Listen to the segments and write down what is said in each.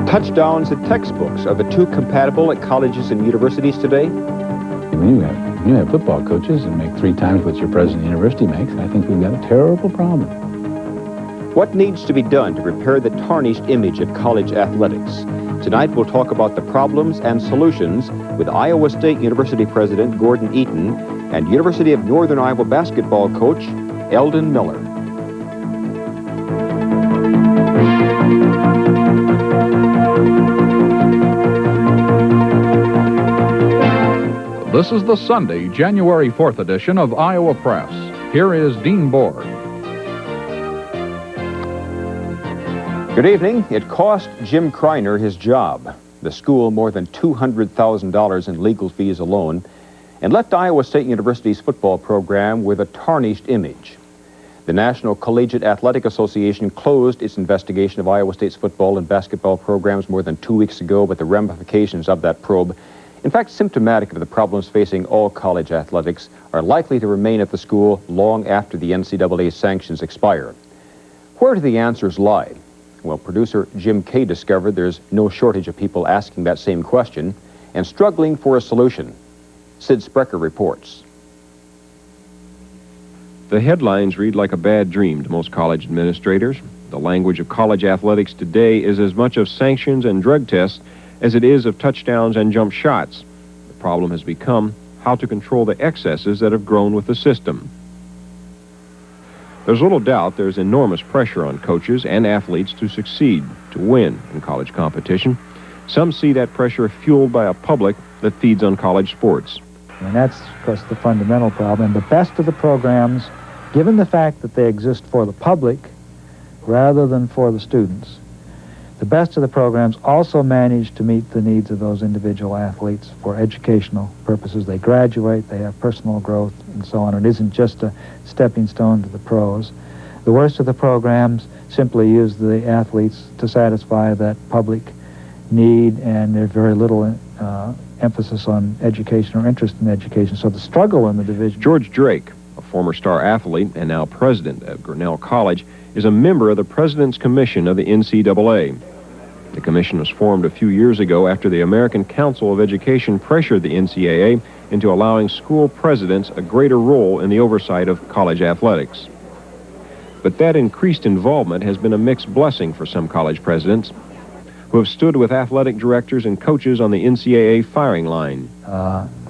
Touchdowns and textbooks, are the two compatible at colleges and universities today? When you have football coaches that make 3 times what your president of the university makes, I think we've got a terrible problem. What needs to be done to repair the tarnished image of college athletics? Tonight we'll talk about the problems and solutions with Iowa State University President Gordon Eaton and University of Northern Iowa basketball coach Eldon Miller. This is the Sunday, January 4th edition of Iowa Press. Here is Dean Borg. Good evening. It cost Jim Kreiner his job, the school more than $200,000 in legal fees alone, and left Iowa State University's football program with a tarnished image. The National Collegiate Athletic Association closed its investigation of Iowa State's football and basketball programs more than 2 weeks ago, but the ramifications of that probe, in fact symptomatic of the problems facing all college athletics, are likely to remain at the school long after the NCAA sanctions expire. Where do the answers lie? Well, producer Jim Kay discovered there's no shortage of people asking that same question and struggling for a solution. Sid Sprecher reports. The headlines read like a bad dream to most college administrators. The language of college athletics today is as much of sanctions and drug tests as it is of touchdowns and jump shots. The problem has become how to control the excesses that have grown with the system. There's little doubt there's enormous pressure on coaches and athletes to succeed, to win in college competition. Some see that pressure fueled by a public that feeds on college sports. And that's, of course, the fundamental problem. The best of the programs, given the fact that they exist for the public rather than for the students, the best of the programs also manage to meet the needs of those individual athletes for educational purposes. They graduate, they have personal growth, and so on. It isn't just a stepping stone to the pros. The worst of the programs simply use the athletes to satisfy that public need, and there's very little emphasis on education or interest in education. So the struggle in the division... George Drake, a former star athlete and now president at Grinnell College, is a member of the President's Commission of the NCAA. The commission was formed a few years ago after the American Council of Education pressured the NCAA into allowing school presidents a greater role in the oversight of college athletics. But that increased involvement has been a mixed blessing for some college presidents who have stood with athletic directors and coaches on the NCAA firing line.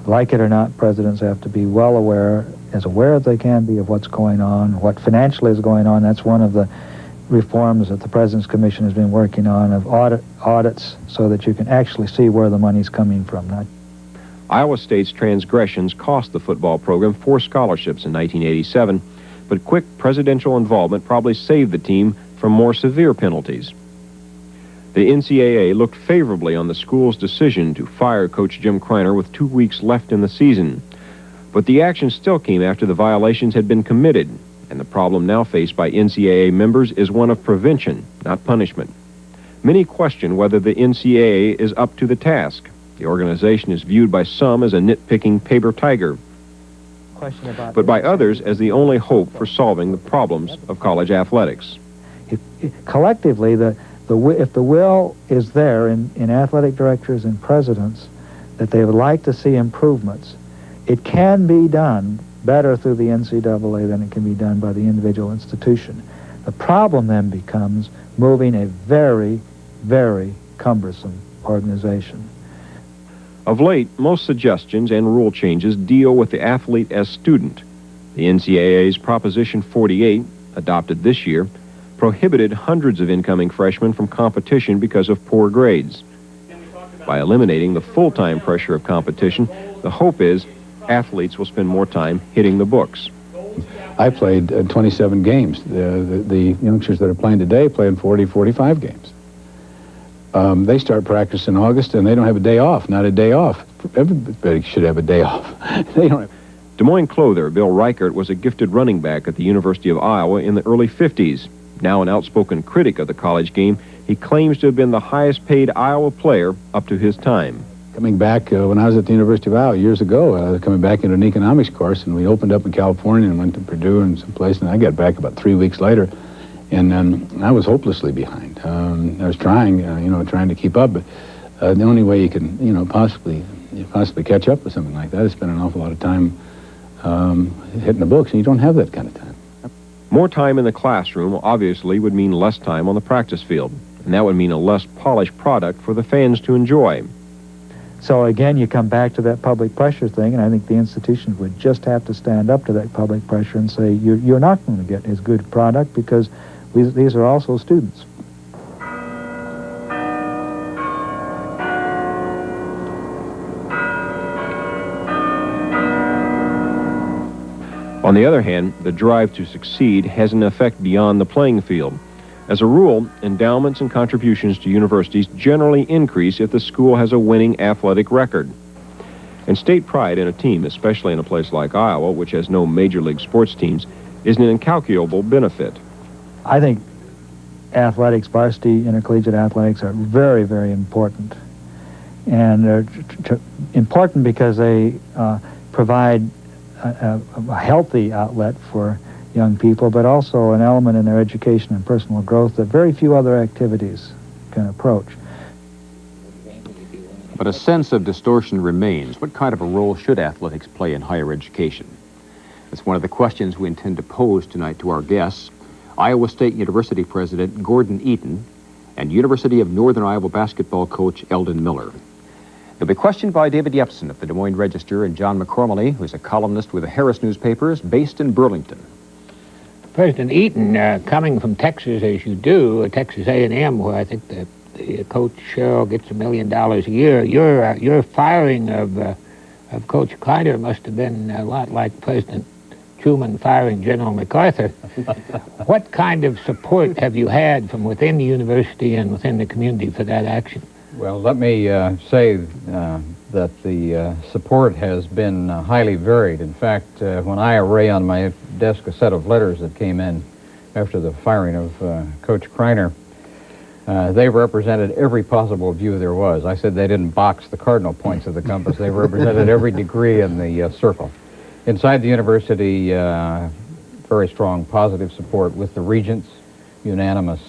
Like it or not, presidents have to be well aware, as aware as they can be, of what's going on, what financially is going on. That's one of the reforms that the President's Commission has been working on, of audits so that you can actually see where the money's coming from. Iowa State's transgressions cost the football program 4 scholarships in 1987, but quick presidential involvement probably saved the team from more severe penalties. The NCAA looked favorably on the school's decision to fire Coach Jim Kreiner with 2 weeks left in the season. But the action still came after the violations had been committed, and the problem now faced by NCAA members is one of prevention, not punishment. Many question whether the NCAA is up to the task. The organization is viewed by some as a nitpicking paper tiger, but by others as the only hope for solving the problems of college athletics. Collectively, if the will is there in athletic directors and presidents that they would like to see improvements, it can be done better through the NCAA than it can be done by the individual institution. The problem then becomes moving a very, very cumbersome organization. Of late, most suggestions and rule changes deal with the athlete as student. The NCAA's Proposition 48, adopted this year, prohibited hundreds of incoming freshmen from competition because of poor grades. By eliminating the full-time pressure of competition, the hope is athletes will spend more time hitting the books. I played 27 games. The youngsters that are playing today play in 40, 45 games. They start practice in August, and they don't have a day off, not a day off. Everybody should have a day off. They don't have... Des Moines clother Bill Reichert was a gifted running back at the University of Iowa in the early 50s. Now an outspoken critic of the college game, he claims to have been the highest-paid Iowa player up to his time. Coming back, when I was at the University of Iowa years ago, I was coming back into an economics course, and we opened up in California and went to Purdue and someplace, and I got back about 3 weeks later, and I was hopelessly behind. I was trying, trying to keep up, but the only way you can, possibly catch up with something like that is spend an awful lot of time hitting the books, and you don't have that kind of time. More time in the classroom obviously would mean less time on the practice field, and that would mean a less polished product for the fans to enjoy. So again, you come back to that public pressure thing, and I think the institutions would just have to stand up to that public pressure and say, you're not going to get as good a product because these are also students. On the other hand, the drive to succeed has an effect beyond the playing field. As a rule, endowments and contributions to universities generally increase if the school has a winning athletic record. And state pride in a team, especially in a place like Iowa, which has no major league sports teams, is an incalculable benefit. I think athletics, varsity intercollegiate athletics, are very, very important. And they're important because they provide a healthy outlet for young people, but also an element in their education and personal growth that very few other activities can approach. But a sense of distortion remains. What kind of a role should athletics play in higher education? That's one of the questions we intend to pose tonight to our guests, Iowa State University President Gordon Eaton and University of Northern Iowa basketball coach Eldon Miller. They'll be questioned by David Yepsen of the Des Moines Register and John McCormley, who's a columnist with the Harris newspapers based in Burlington. President Eaton, coming from Texas as you do, Texas A&M, where I think the coach Sherrill gets $1 million a year, your firing of Coach Kleiner must have been a lot like President Truman firing General MacArthur. What kind of support have you had from within the university and within the community for that action? Well, let me say that the support has been highly varied. In fact, when I array on my desk a set of letters that came in after the firing of Coach Kreiner, they represented every possible view there was. I said they didn't box the cardinal points of the compass. They represented every degree in the circle. Inside the university, very strong positive support with the regents, unanimous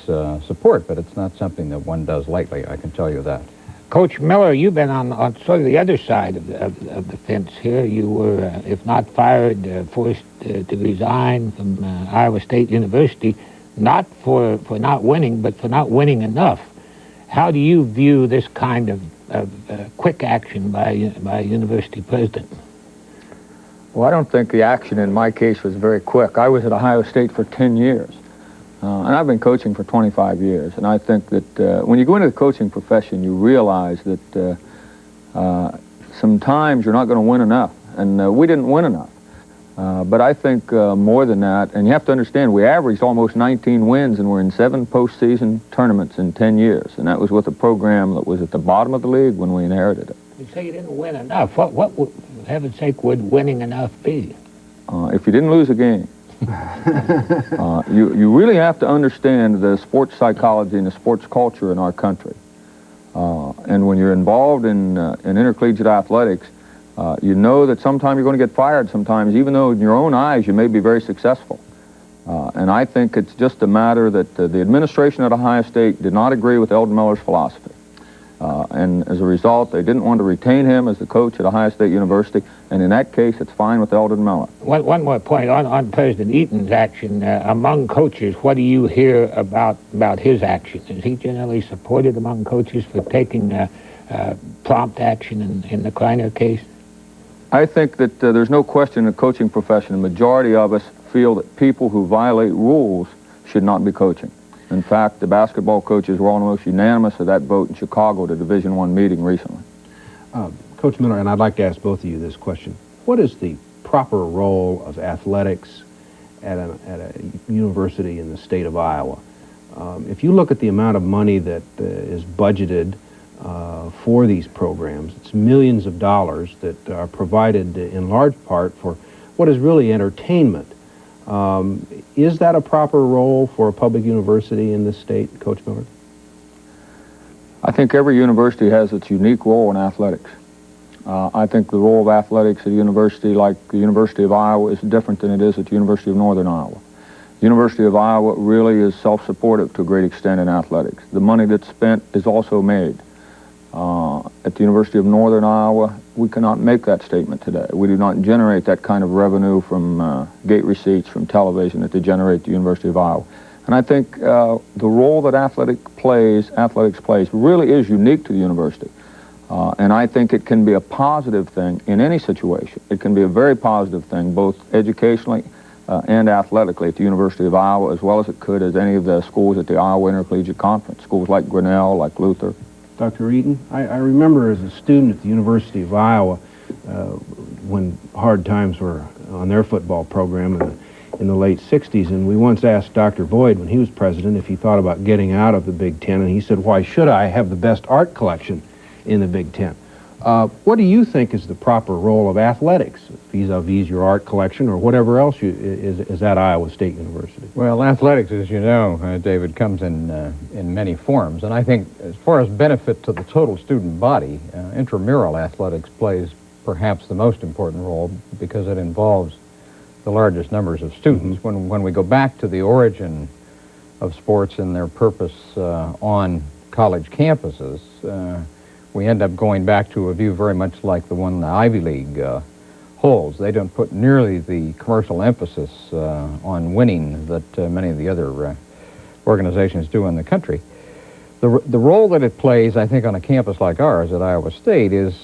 support, but it's not something that one does lightly, I can tell you that. Coach Miller, you've been on sort of the other side of the fence here. You were, if not fired, forced to resign from Iowa State University, not for not winning, but for not winning enough. How do you view this kind of quick action by a university president? Well, I don't think the action in my case was very quick. I was at Ohio State for 10 years. And I've been coaching for 25 years, and I think that when you go into the coaching profession, you realize that sometimes you're not going to win enough, and we didn't win enough. But I think more than that, and you have to understand, we averaged almost 19 wins, and we're in 7 postseason tournaments in 10 years, and that was with a program that was at the bottom of the league when we inherited it. You say you didn't win enough. What would, for heaven's sake, would winning enough be? If you didn't lose a game. You really have to understand the sports psychology and the sports culture in our country. And when you're involved in intercollegiate athletics, you know that sometimes you're going to get fired sometimes, even though in your own eyes you may be very successful. And I think it's just a matter that the administration at Ohio State did not agree with Eldon Miller's philosophy. And as a result, they didn't want to retain him as the coach at Ohio State University, and in that case, it's fine with Eldon Miller. One more point on President Eaton's action. Among coaches, what do you hear about his action? Is he generally supported among coaches for taking prompt action in the Kleiner case? I think that there's no question in the coaching profession, the majority of us feel that people who violate rules should not be coaching. In fact, the basketball coaches were almost unanimous of that vote in Chicago at a Division I meeting recently. Coach Miller, and I'd like to ask both of you this question. What is the proper role of athletics at a university in the state of Iowa? If you look at the amount of money that is budgeted for these programs, it's millions of dollars that are provided in large part for what is really entertainment. Is that a proper role for a public university in this state, Coach Miller? I think every university has its unique role in athletics. I think the role of athletics at a university like the University of Iowa is different than it is at the University of Northern Iowa. University of Iowa really is self-supportive to a great extent in athletics. The money that's spent is also made. At the University of Northern Iowa, we cannot make that statement today. We do not generate that kind of revenue from gate receipts, from television that they generate at the University of Iowa. And I think the role that athletics plays really is unique to the university. And I think it can be a positive thing in any situation. It can be a very positive thing, both educationally and athletically at the University of Iowa, as well as it could as any of the schools at the Iowa Intercollegiate Conference, schools like Grinnell, like Luther. Dr. Eaton, I remember as a student at the University of Iowa when hard times were on their football program in the late 60s, and we once asked Dr. Boyd when he was president if he thought about getting out of the Big Ten, and he said, "Why should I have the best art collection in the Big Ten?" What do you think is the proper role of athletics vis-a-vis your art collection or whatever else is at Iowa State University? Well, athletics, as you know, David, comes in many forms. And I think as far as benefit to the total student body, intramural athletics plays perhaps the most important role because it involves the largest numbers of students. When we go back to the origin of sports and their purpose on college campuses, we end up going back to a view very much like the one the Ivy League holds. They don't put nearly the commercial emphasis on winning that many of the other organizations do in the country. The role that it plays, I think, on a campus like ours at Iowa State is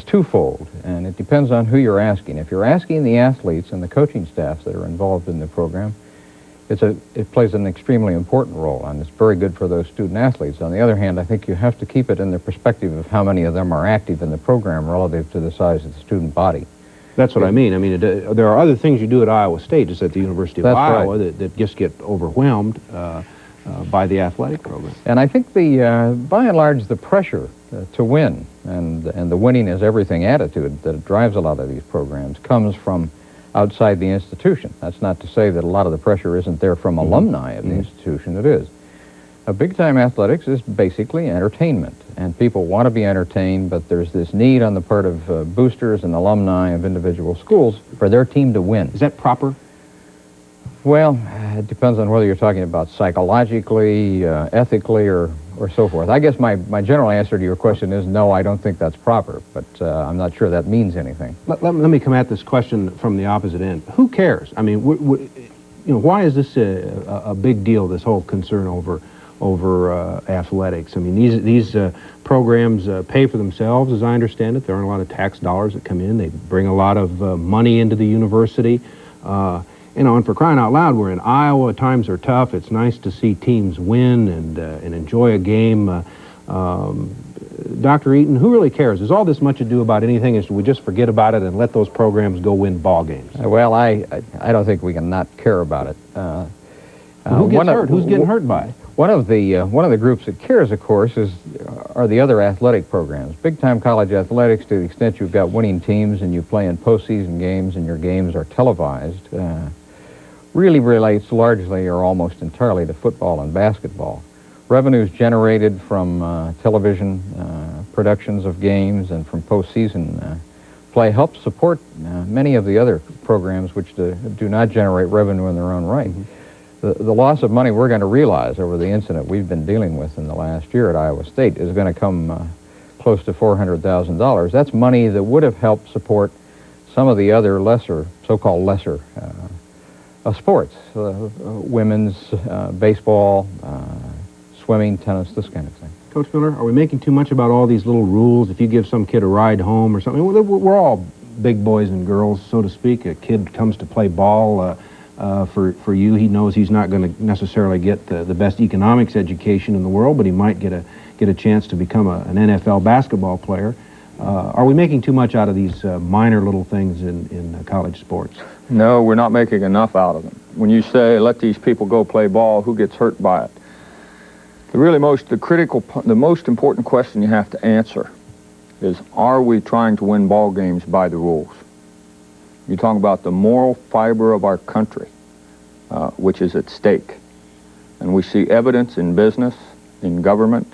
twofold, and it depends on who you're asking. If you're asking the athletes and the coaching staffs that are involved in the program, it plays an extremely important role, and it's very good for those student athletes. On the other hand, I think you have to keep it in the perspective of how many of them are active in the program relative to the size of the student body. That's what I mean. I mean, there are other things you do at Iowa State, just at the University of Iowa, right, that just get overwhelmed by the athletic program. And I think by and large, the pressure to win and the winning is everything attitude that drives a lot of these programs comes from outside the institution. That's not to say that a lot of the pressure isn't there from alumni of the institution. It is. Big-time athletics is basically entertainment, and people want to be entertained, but there's this need on the part of boosters and alumni of individual schools for their team to win. Is that proper? Well, it depends on whether you're talking about psychologically, ethically, or so forth. I guess my general answer to your question is no, I don't think that's proper, but I'm not sure that means anything. Let me come at this question from the opposite end. Who cares? I mean, why is this a big deal, this whole concern over athletics? I mean, these programs pay for themselves, as I understand it. There aren't a lot of tax dollars that come in. They bring a lot of money into the university. And for crying out loud, we're in Iowa. Times are tough. It's nice to see teams win and enjoy a game. Dr. Eaton, who really cares? Is all this much ado about anything? Should we just forget about it and let those programs go win ball games? Well, I don't think we can not care about it. Who gets hurt? Who's getting hurt by it? One of the groups that cares, of course, are the other athletic programs. Big-time college athletics, to the extent you've got winning teams and you play in postseason games and your games are televised, really relates largely or almost entirely to football and basketball. Revenues generated from television productions of games and from postseason play help support many of the other programs which do not generate revenue in their own right. The loss of money we're going to realize over the incident we've been dealing with in the last year at Iowa State is going to come close to $400,000. That's money that would have helped support some of the other so-called lesser sports, women's baseball, swimming, tennis, this kind of thing. Coach Miller, are we making too much about all these little rules? If you give some kid a ride home or something, we're all big boys and girls, so to speak. A kid comes to play ball for you. He knows he's not going to necessarily get the best economics education in the world, but he might get a chance to become an NFL basketball player. Are we making too much out of these minor little things in college sports? No, we're not making enough out of them. When you say, let these people go play ball, who gets hurt by it? The most important question you have to answer is, are we trying to win ball games by the rules? You're talking about the moral fiber of our country, which is at stake. And we see evidence in business, in government,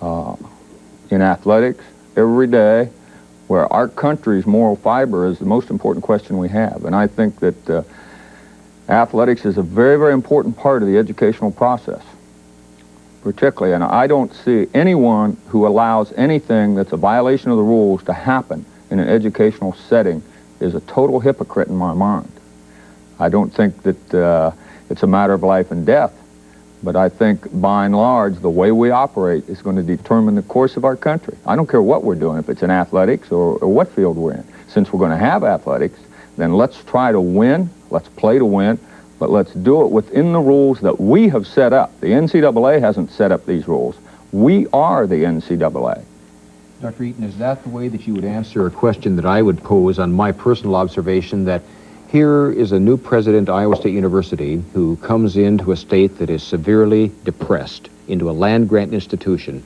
in athletics, every day, where our country's moral fiber is the most important question we have. And I think that Athletics is a very, very important part of the educational process, particularly, and I don't see anyone who allows anything that's a violation of the rules to happen in an educational setting is a total hypocrite in my mind. I don't think that it's a matter of life and death, but I think, by and large, the way we operate is going to determine the course of our country. I don't care what we're doing, if it's in athletics or what field we're in. Since we're going to have athletics, then let's try to win, let's play to win, but let's do it within the rules that we have set up. The NCAA hasn't set up these rules. We are the NCAA. Dr. Eaton, is that the way that you would answer a question that I would pose on my personal observation, that here is a new president of Iowa State University who comes into a state that is severely depressed, into a land-grant institution,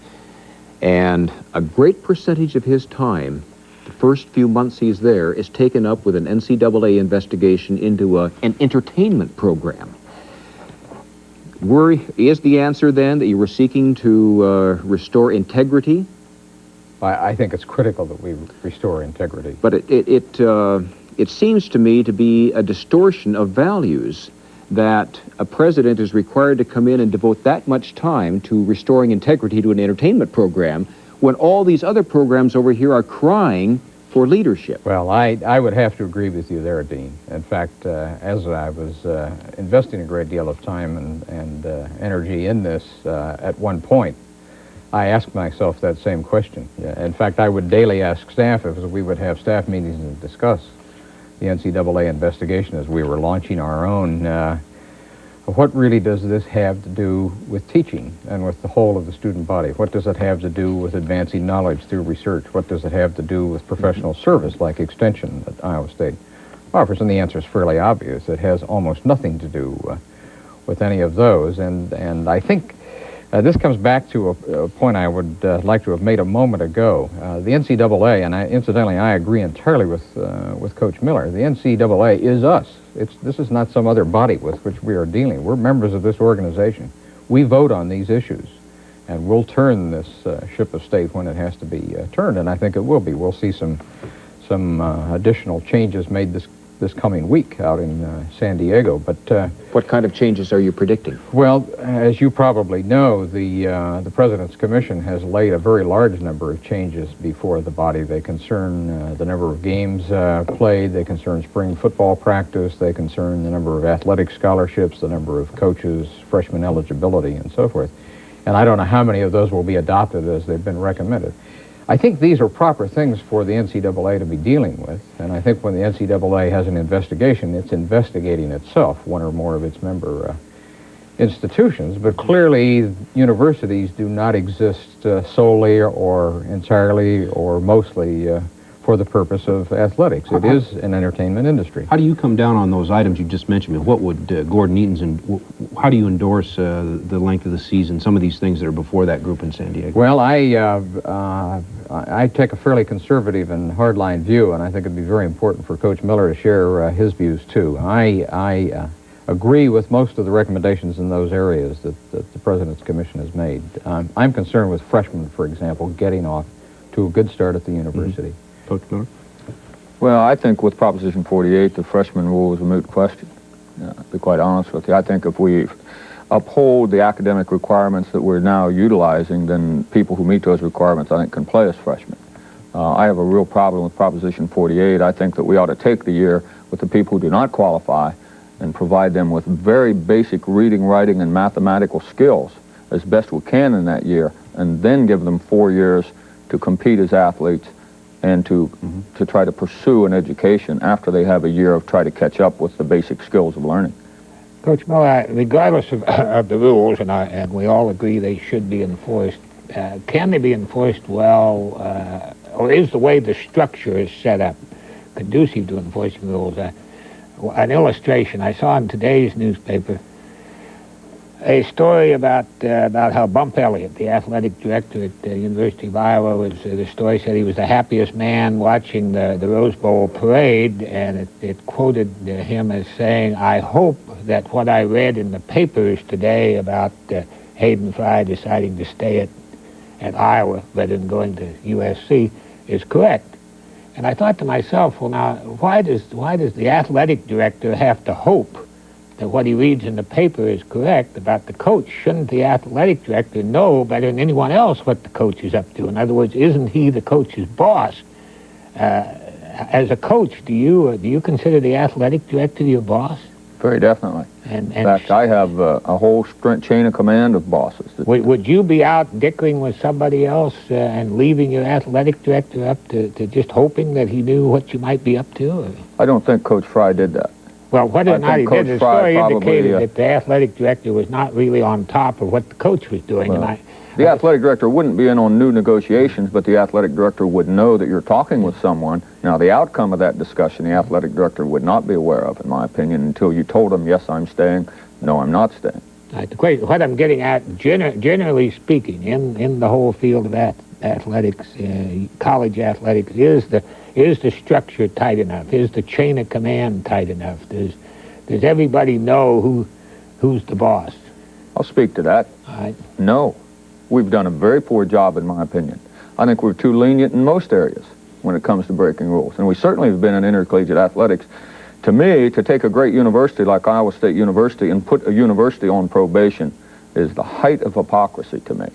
and a great percentage of his time, the first few months he's there, is taken up with an NCAA investigation into an entertainment program. Is the answer then that you were seeking to restore integrity? I think it's critical that we restore integrity. But it seems to me to be a distortion of values that a president is required to come in and devote that much time to restoring integrity to an entertainment program when all these other programs over here are crying for leadership. Well, I would have to agree with you there, Dean. In fact, as I was investing a great deal of time and energy in this at one point, I asked myself that same question. In fact, I would daily ask staff, if we would have staff meetings and discuss the NCAA investigation as we were launching our own. What really does this have to do with teaching and with the whole of the student body? What does it have to do with advancing knowledge through research? What does it have to do with professional service like extension that Iowa State offers? And the answer is fairly obvious. It has almost nothing to do with any of those. And I think this comes back to a point I would like to have made a moment ago. The NCAA, and incidentally, I agree entirely with Coach Miller. The NCAA is us. This is not some other body with which we are dealing. We're members of this organization. We vote on these issues, and we'll turn this ship of state when it has to be turned, and I think it will be. We'll see some additional changes made this coming week out in San Diego. But what kind of changes are you predicting? Well, as you probably know, the President's Commission has laid a very large number of changes before the body. They concern the number of games played, they concern spring football practice, they concern the number of athletic scholarships, the number of coaches, freshman eligibility, and so forth. And I don't know how many of those will be adopted as they've been recommended. I think these are proper things for the NCAA to be dealing with, and I think when the NCAA has an investigation, it's investigating itself, one or more of its member institutions, but clearly universities do not exist solely or entirely or mostly for the purpose of athletics. It is an entertainment industry. How do you come down on those items you just mentioned? What would Gordon Eaton's, and how do you endorse the length of the season, some of these things that are before that group in San Diego? Well, I take a fairly conservative and hardline view, and I think it'd be very important for Coach Miller to share his views too. I agree with most of the recommendations in those areas that the President's Commission has made. I'm concerned with freshmen, for example, getting off to a good start at the university. Mm-hmm. Coach Miller? Well, I think with Proposition 48, the freshman rule is a moot question, to be quite honest with you. I think if we uphold the academic requirements that we're now utilizing, then people who meet those requirements, I think, can play as freshmen. I have a real problem with Proposition 48. I think that we ought to take the year with the people who do not qualify and provide them with very basic reading, writing, and mathematical skills as best we can in that year, and then give them 4 years to compete as athletes and to try to pursue an education after they have a year of try to catch up with the basic skills of learning. Coach Miller, regardless of the rules, and we all agree they should be enforced, can they be enforced well, or is the way the structure is set up conducive to enforcing rules? An illustration, I saw in today's newspaper a story about how Bump Elliott, the athletic director at the University of Iowa, the story said he was the happiest man watching the Rose Bowl parade, and it quoted him as saying, "I hope that what I read in the papers today about Hayden Fry deciding to stay at Iowa rather than going to USC is correct." And I thought to myself, well, now, why does the athletic director have to hope that what he reads in the paper is correct about the coach, shouldn't the athletic director know better than anyone else what the coach is up to? In other words, isn't he the coach's boss? As a coach, do you consider the athletic director your boss? Very definitely. And In fact, I have a whole chain of command of bosses. Would you be out dickering with somebody else and leaving your athletic director up to just hoping that he knew what you might be up to? Or? I don't think Coach Fry did that. Well, whether or not he did, the story indicated probably, that the athletic director was not really on top of what the coach was doing. Well, the athletic director wouldn't be in on new negotiations, but the athletic director would know that you're talking with someone. Now, the outcome of that discussion, the athletic director would not be aware of, in my opinion, until you told him, yes, I'm staying, no, I'm not staying. What I'm getting at, generally speaking, in the whole field of athletics, college athletics, is the structure tight enough? Is the chain of command tight enough? Does everybody know who's the boss? I'll speak to that. All right. No. We've done a very poor job, in my opinion. I think we're too lenient in most areas when it comes to breaking rules. And we certainly have been in intercollegiate athletics. To me, to take a great university like Iowa State University and put a university on probation is the height of hypocrisy to me.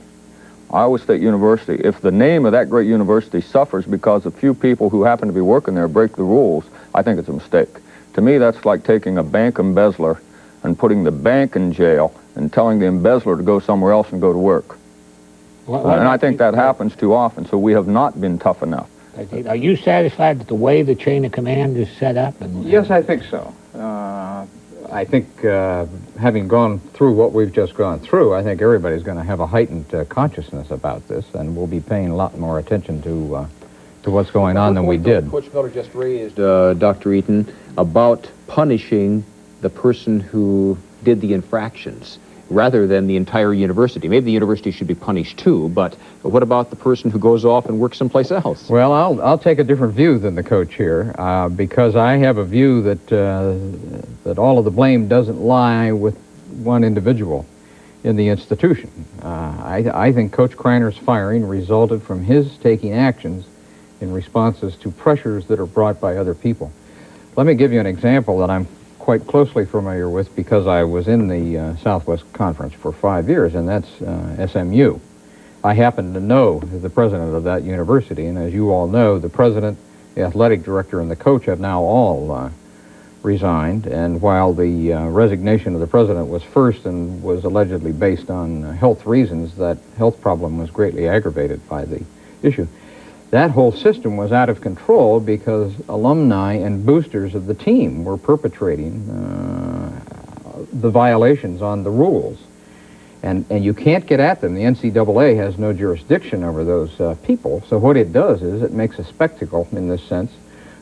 Iowa State University, if the name of that great university suffers because a few people who happen to be working there break the rules, I think it's a mistake. To me, that's like taking a bank embezzler and putting the bank in jail and telling the embezzler to go somewhere else and go to work. And I think that happens too often, so we have not been tough enough. Are you satisfied with the way the chain of command is set up? Yes, I think so. I think having gone through what we've just gone through, I think everybody's going to have a heightened consciousness about this, and we'll be paying a lot more attention to what's going on than we did. Coach Miller just raised, Dr. Eaton, about punishing the person who did the infractions, rather than the entire university. Maybe the university should be punished too, but what about the person who goes off and works someplace else? Well, I'll take a different view than the coach here, because I have a view that that all of the blame doesn't lie with one individual in the institution. I think Coach Kreiner's firing resulted from his taking actions in responses to pressures that are brought by other people. Let me give you an example that I'm quite closely familiar with because I was in the Southwest Conference for 5 years, and that's SMU. I happen to know the president of that university, and as you all know, the president, the athletic director, and the coach have now all resigned, and while the resignation of the president was first and was allegedly based on health reasons, that health problem was greatly aggravated by the issue. That whole system was out of control because alumni and boosters of the team were perpetrating the violations on the rules. And you can't get at them. The NCAA has no jurisdiction over those people. So what it does is it makes a spectacle, in this sense,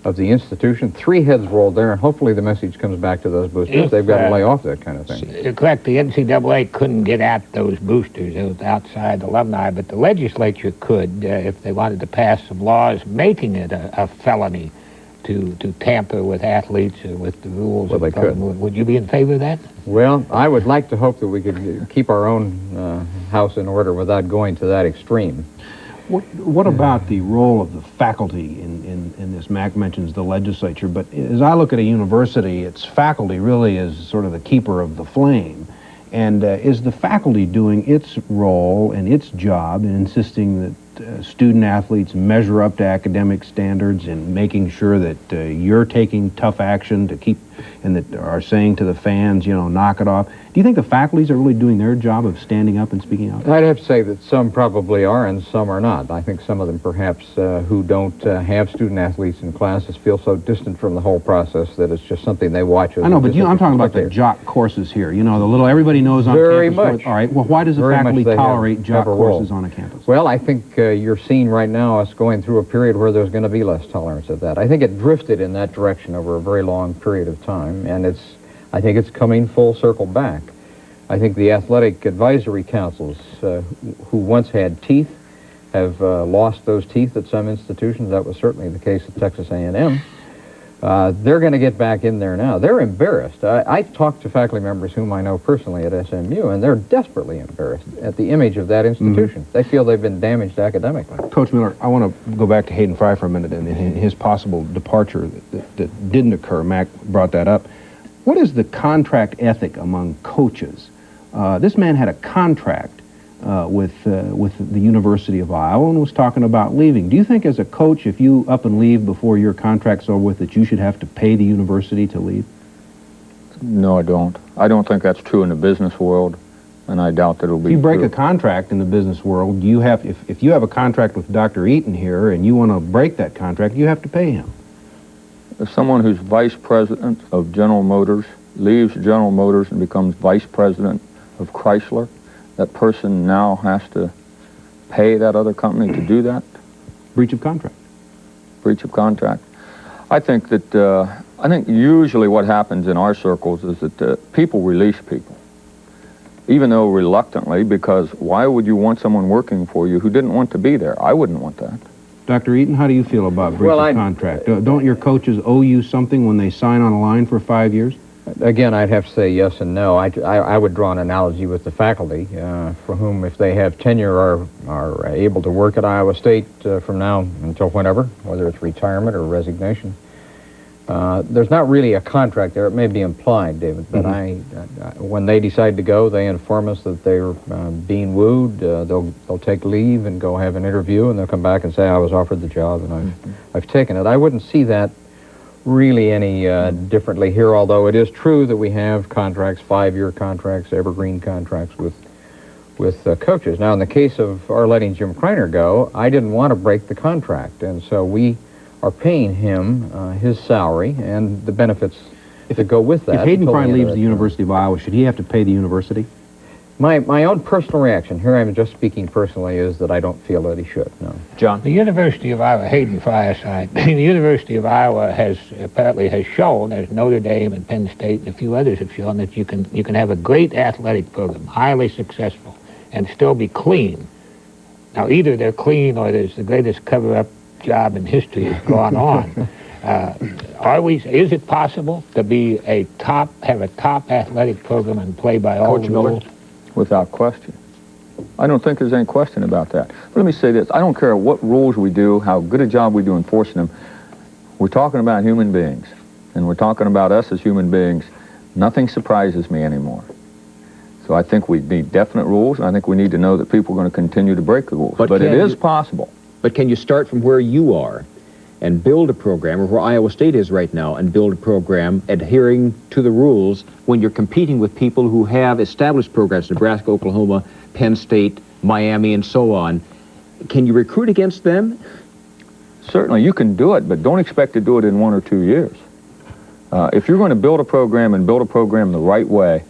of the institution. 3 heads rolled there, and hopefully the message comes back to those boosters. They've got to lay off that kind of thing. Correct. The NCAA couldn't get at those boosters. It was outside alumni, but the legislature could if they wanted to pass some laws making it a felony to tamper with athletes or with the rules. Well, they could. Would you be in favor of that? Well, I would like to hope that we could keep our own house in order without going to that extreme. What about the role of the faculty in this? Mac mentions the legislature, but as I look at a university, its faculty really is sort of the keeper of the flame. And is the faculty doing its role and its job in insisting that student athletes measure up to academic standards and making sure that you're taking tough action to keep, and that are saying to the fans, you know, knock it off? Do you think the faculties are really doing their job of standing up and speaking out? I'd have to say that some probably are and some are not. I think some of them perhaps who don't have student athletes in classes feel so distant from the whole process that it's just something they watch. I know, but I'm talking about the jock courses here. You know, the little, everybody knows on very campus. Much. All right, well, why does the faculty tolerate jock courses on a campus? Well, I think you're seeing right now us going through a period where there's going to be less tolerance of that. I think it drifted in that direction over a very long period of time, and I think it's coming full circle back. I think the athletic advisory councils who once had teeth have lost those teeth at some institutions. That was certainly the case at Texas A&M. They're going to get back in there now. They're embarrassed. I talked to faculty members whom I know personally at SMU, and they're desperately embarrassed at the image of that institution. They feel they've been damaged academically. Coach Miller, I want to go back to Hayden Fry for a minute and his possible departure that didn't occur. Mac brought that up. What is the contract ethic among coaches? This man had a contract with the University of Iowa and was talking about leaving. Do you think as a coach, if you up and leave before your contract's over with, that you should have to pay the university to leave? No, I don't. I don't think that's true in the business world, and I doubt that it'll be If you break true. a contract in the business world, you have, if you have a contract with Dr. Eaton here and you want to break that contract, you have to pay him. If someone who's vice president of General Motors leaves General Motors and becomes vice president of Chrysler, that person now has to pay that other company to do that? Breach of contract. Breach of contract. I think usually what happens in our circles is that people release people, even though reluctantly, because why would you want someone working for you who didn't want to be there? I wouldn't want that. Dr. Eaton, how do you feel about breach of contract? Don't your coaches owe you something when they sign on a line for 5 years? Again, I'd have to say yes and no. I would draw an analogy with the faculty, for whom, if they have tenure, are able to work at Iowa State from now until whenever, whether it's retirement or resignation. There's not really a contract there. It may be implied, David, but when they decide to go, they inform us that they're being wooed. They'll take leave and go have an interview, and they'll come back and say, I was offered the job, and I've taken it. I wouldn't see that really any differently here, although it is true that we have contracts, 5-year contracts, evergreen contracts with coaches. Now, in the case of our letting Jim Kreiner go, I didn't want to break the contract, and so we are paying him his salary and the benefits that go with that. If Hayden Fry leaves the University of Iowa, should he have to pay the university? My own personal reaction, here I'm just speaking personally, is that I don't feel that he should, no. John? The University of Iowa, Hayden Fry aside, the University of Iowa apparently has shown, as Notre Dame and Penn State and a few others have shown, that you can have a great athletic program, highly successful, and still be clean. Now, either they're clean or there's the greatest cover-up job in history has gone on. Is it possible to be have a top athletic program and play by all the rules? Without question. I don't think there's any question about that. But let me say this. I don't care what rules we do, how good a job we do enforcing them. We're talking about human beings, and we're talking about us as human beings. Nothing surprises me anymore. So I think we need definite rules, and I think we need to know that people are going to continue to break the rules. But it is possible. But can you start from where you are and build a program, or where Iowa State is right now, and build a program adhering to the rules when you're competing with people who have established programs, Nebraska, Oklahoma, Penn State, Miami, and so on? Can you recruit against them? Certainly, you can do it, but don't expect to do it in 1 or 2 years. If you're going to build a program and build a program the right way,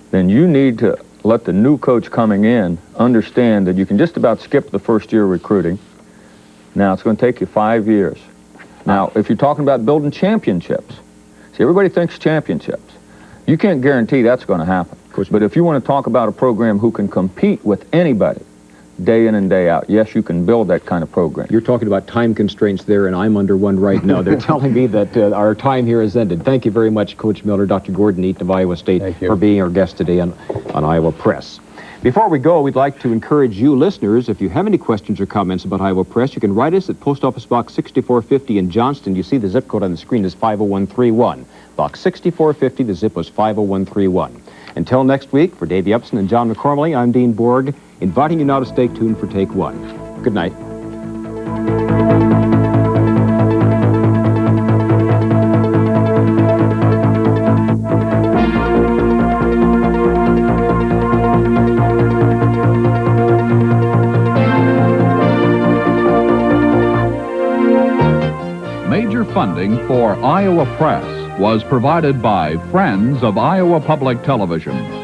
then you need to let the new coach coming in understand that you can just about skip the first year recruiting. Now, it's going to take you 5 years. Now, if you're talking about building championships, see, everybody thinks championships. You can't guarantee that's going to happen. But if you want to talk about a program who can compete with anybody day in and day out, yes, you can build that kind of program. You're talking about time constraints there, and I'm under one right now. They're telling me that our time here has ended. Thank you very much, Coach Miller, Dr. Gordon Eaton of Iowa State, for being our guest today on Iowa Press. Before we go, we'd like to encourage you listeners, if you have any questions or comments about Iowa Press, you can write us at Post Office Box 6450 in Johnston. You see the zip code on the screen is 50131. Box 6450, the zip was 50131. Until next week, for Davey Upson and John McCormley, I'm Dean Borg, inviting you now to stay tuned for Take One. Good night. Major funding for Iowa Press was provided by Friends of Iowa Public Television.